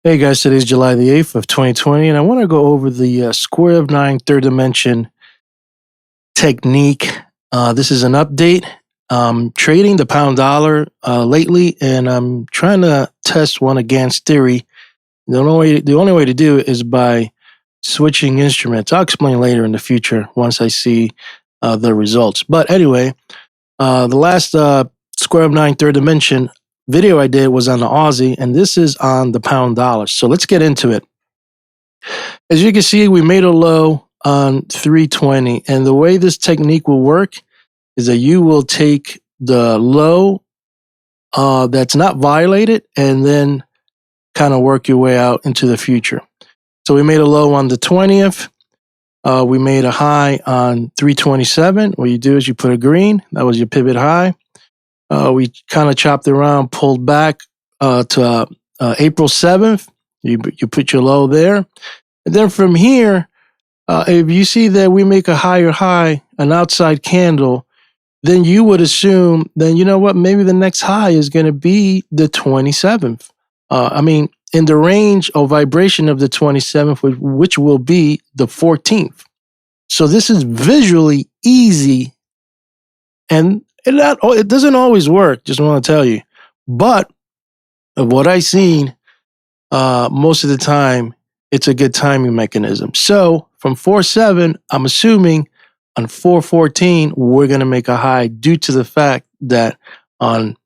Hey guys, today's July the 8th of 2020, and I want to go over the square of 9 third dimension technique. This is an update. Trading the pound dollar lately, and I'm trying to test one against theory. The only way to do it is by switching instruments. I'll explain later in the future once I see the results. But anyway, the last square of 9 third dimension video I did was on the Aussie, and this is on the pound dollar. So let's get into it. As you can see, we made a low on 320, and the way this technique will work is that you will take the low that's not violated and then kind of work your way out into the future. So we made a low on the 20th. We made a high on 327. What you do is you put a green. That was your pivot high. We kind of chopped around, pulled back to April 7th. You put your low there. And then from here, if you see that we make a higher high, an outside candle, then you would assume, then you know what, maybe the next high is going to be the 27th. In the range of vibration of the 27th, which will be the 14th. So this is visually easy, and it doesn't always work, just want to tell you. But of what I've seen, most of the time, it's a good timing mechanism. So from 4.7, I'm assuming on 4.14, we're going to make a high due to the fact that on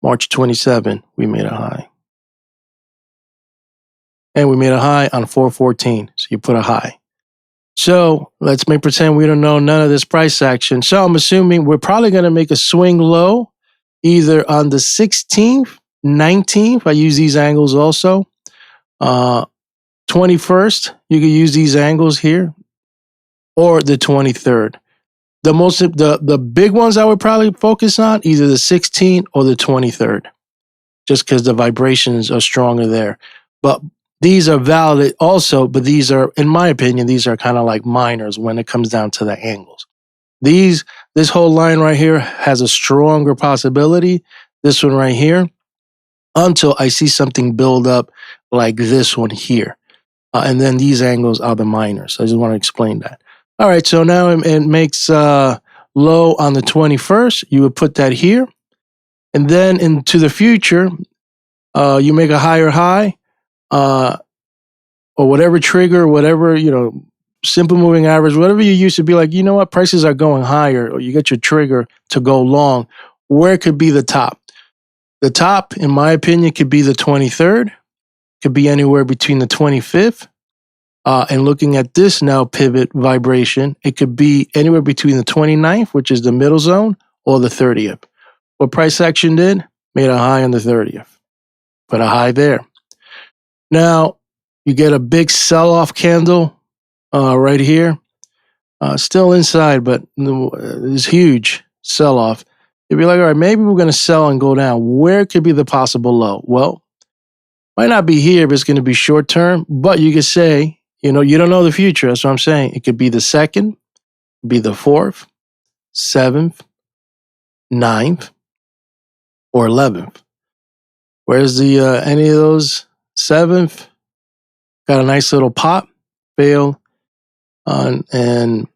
March 27, we made a high. And we made a high on 4.14. So you put a high. So let's pretend we don't know none of this price action. So I'm assuming we're probably going to make a swing low either on the 16th, 19th. I use these angles also. 21st, you can use these angles here, or the 23rd. The big ones I would probably focus on either the 16th or the 23rd, just because the vibrations are stronger there. But these are valid also, but these are, in my opinion, these are kind of like minors when it comes down to the angles. This whole line right here has a stronger possibility. This one right here, until I see something build up like this one here. And then these angles are the minors. So I just want to explain that. All right, so now it makes low on the 21st. You would put that here. And then into the future, you make a higher high or whatever trigger, whatever, simple moving average, whatever you use to be like, you know what, prices are going higher, or you get your trigger to go long. Where could be the top? The top, in my opinion, could be the 23rd. Could be anywhere between the 25th. And looking at this now pivot vibration, it could be anywhere between the 29th, which is the middle zone, or the 30th. What price action did? Made a high on the 30th. Put a high there. Now, you get a big sell-off candle right here. Still inside, but it's huge sell-off. You'd be like, all right, maybe we're going to sell and go down. Where could be the possible low? Well, might not be here, but it's going to be short term. But you could say, you don't know the future. That's what I'm saying. It could be the 2nd, be the 4th, 7th, 9th, or 11th. Where's the any of those? 7th, got a nice little pop, failed, and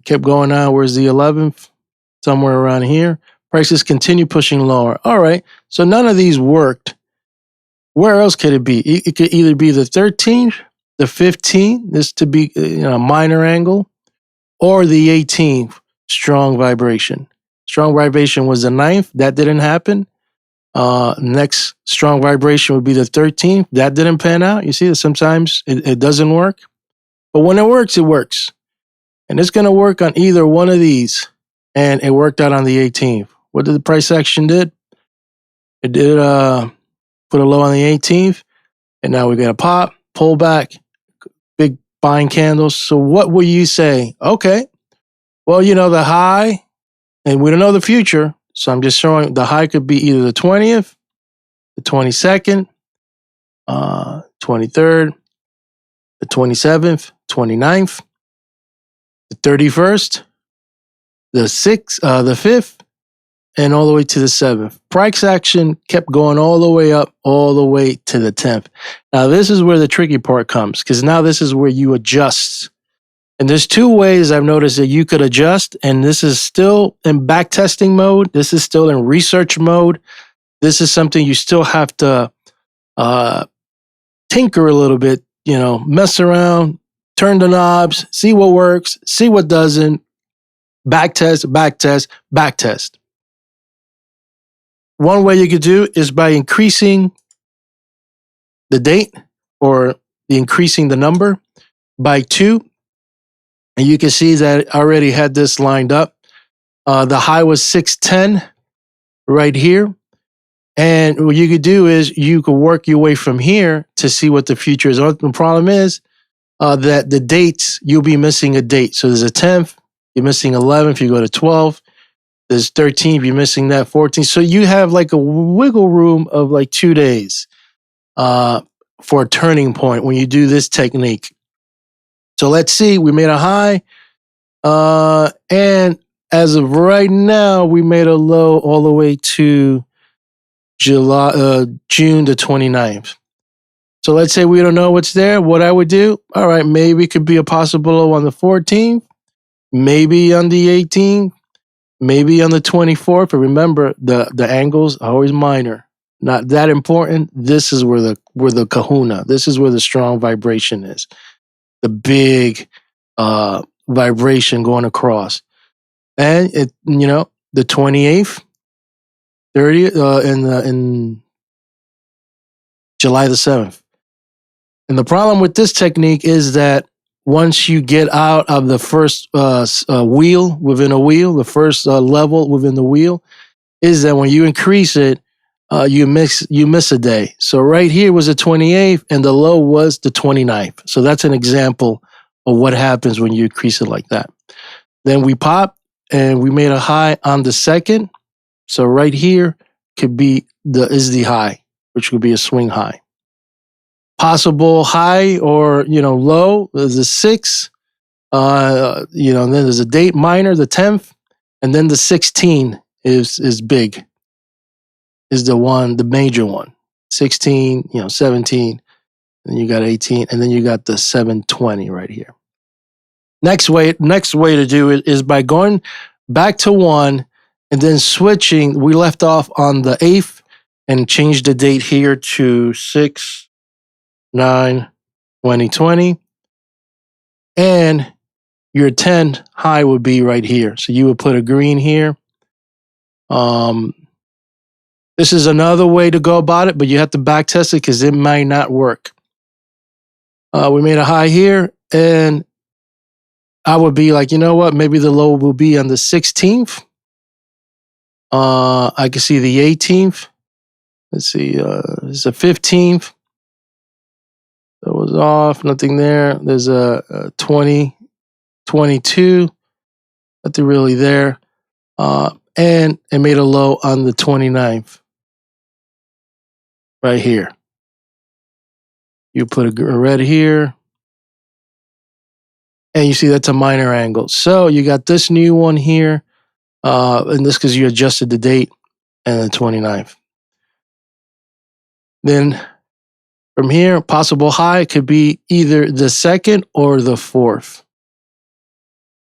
kept going out. Where's the 11th? Somewhere around here. Prices continue pushing lower. All right, so none of these worked. Where else could it be? It could either be the 13th, the 15th, this to be a minor angle, or the 18th, strong vibration. Strong vibration was the 9th. That didn't happen. Next strong vibration would be the 13th. That didn't pan out. You see that sometimes it doesn't work. But when it works, it works. And it's going to work on either one of these. And it worked out on the 18th. What did the price action did? It did put a low on the 18th. And now we got a pop, pull back, big buying candles. So what will you say? Okay, well, the high, and we don't know the future. So I'm just showing the high could be either the 20th, the 22nd, 23rd, the 27th, 29th, the 31st, the 6th, the 5th, and all the way to the 7th. Price action kept going all the way up, all the way to the 10th. Now, this is where the tricky part comes, because now this is where you adjust. And there's two ways I've noticed that you could adjust, and this is still in back testing mode. This is still in research mode. This is something you still have to tinker a little bit, mess around, turn the knobs, see what works, see what doesn't, back test, back test, back test. One way you could do is by increasing the date or increasing the number by 2. And you can see that I already had this lined up. The high was 610 right here. And what you could do is you could work your way from here to see what the future is. The problem is that the dates, you'll be missing a date. So there's a 10th, you're missing 11th, you go to 12. There's 13th, you're missing that 14th. So you have like a wiggle room of like 2 days for a turning point when you do this technique. So let's see, we made a high. And as of right now, we made a low all the way to June the 29th. So let's say we don't know what's there. What I would do, all right, maybe it could be a possible low on the 14th, maybe on the 18th, maybe on the 24th. But remember, the angles are always minor, not that important. This is where the kahuna. This is where the strong vibration is. The big vibration going across, and the 28th, 30th, in July the 7th. And the problem with this technique is that once you get out of the first wheel within a wheel, the first level within the wheel, is that when you increase it, you miss a day. So right here was the 28th, and the low was the 29th. So that's an example of what happens when you increase it like that. Then we pop, and we made a high on the 2nd. So right here could be the high, which would be a swing high. Possible high or low is the 6. And then there's a date minor, the 10th, and then the 16 is big, is the major one. 16, 17, and you got 18, and then you got the 720 right here. Next way to do it is by going back to 1 and then switching. We left off on the 8th and changed the date here to 6/9/2020, and your 10 high would be right here. So you would put a green here. This is another way to go about it, but you have to back test it because it might not work. We made a high here, and I would be like, you know what? Maybe the low will be on the 16th. I can see the 18th. Let's see. It's the 15th. That was off. Nothing there. There's a 20, 22. Nothing really there. And it made a low on the 29th. Right here. You put a red here. And you see that's a minor angle. So you got this new one here. And this because you adjusted the date and the 29th. Then from here, possible high could be either the 2nd or the 4th.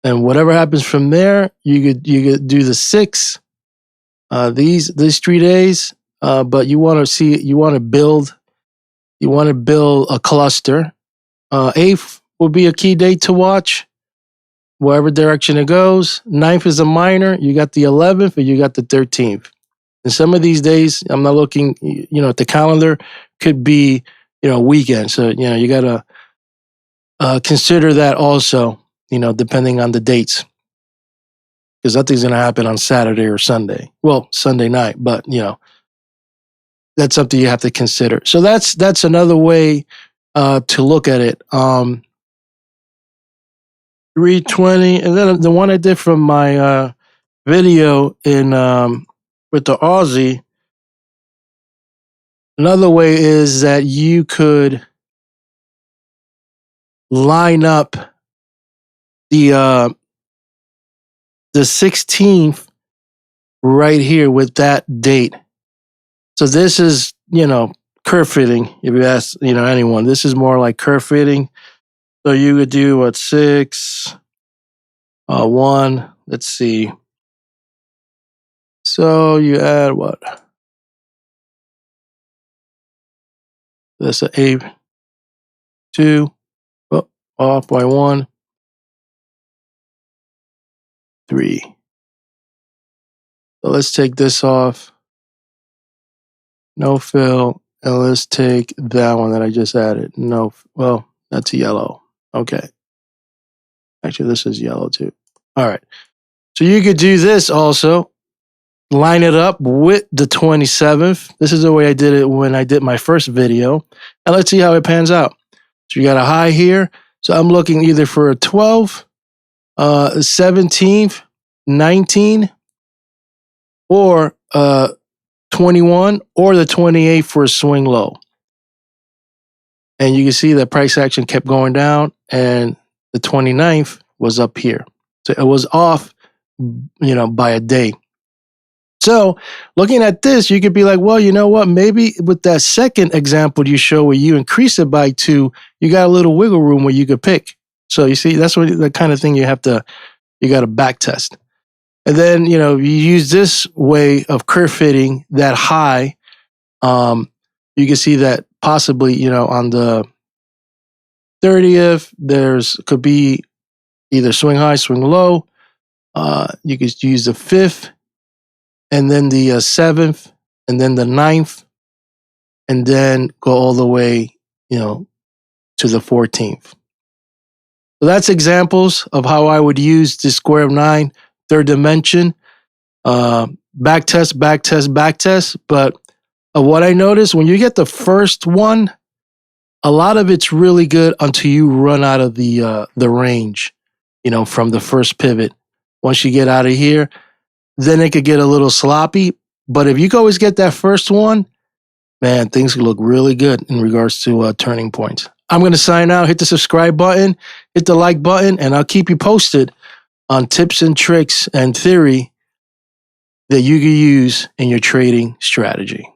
And whatever happens from there, you could do the 6. These 3 days. But you want to build a cluster. 8th will be a key date to watch, wherever direction it goes. 9th is a minor. You got the 11th, and you got the 13th. And some of these days, I'm not looking, at the calendar, could be, weekend. So, you got to consider that also, depending on the dates. Because nothing's going to happen on Saturday or Sunday. Well, Sunday night, but, that's something you have to consider. So that's another way to look at it. 320, and then the one I did from my video in with the Aussie. Another way is that you could line up the 16th right here with that date. So this is, curve fitting. If you ask, anyone, this is more like curve fitting. So you would do what, 6, 1, let's see. So you add what? That's a 2, off by 1, 3. So let's take this off. No fill. And let's take that one that I just added. No, well, that's yellow. Okay. Actually, this is yellow too. All right. So you could do this also. Line it up with the 27th. This is the way I did it when I did my first video. And let's see how it pans out. So you got a high here. So I'm looking either for a 12, 17th, 19, or 21, or the 28th for a swing low. And you can see that price action kept going down, and the 29th was up here. So it was off, by a day. So looking at this, you could be like, well, you know what? Maybe with that second example you show where you increase it by 2, you got a little wiggle room where you could pick. So you see, that's what the kind of thing you got to back test. And then, you use this way of curve fitting that high. You can see that possibly, on the 30th, could be either swing high, swing low. You could use the 5th, and then the 7th, and then the 9th, and then go all the way, to the 14th. So that's examples of how I would use the square of 9, third dimension, back test, back test, back test. But what I noticed, when you get the first one, a lot of it's really good until you run out of the range, from the first pivot. Once you get out of here, then it could get a little sloppy. But if you can always get that first one, man, things look really good in regards to turning points. I'm going to sign out. Hit the subscribe button, hit the like button, and I'll keep you posted on tips and tricks and theory that you can use in your trading strategy.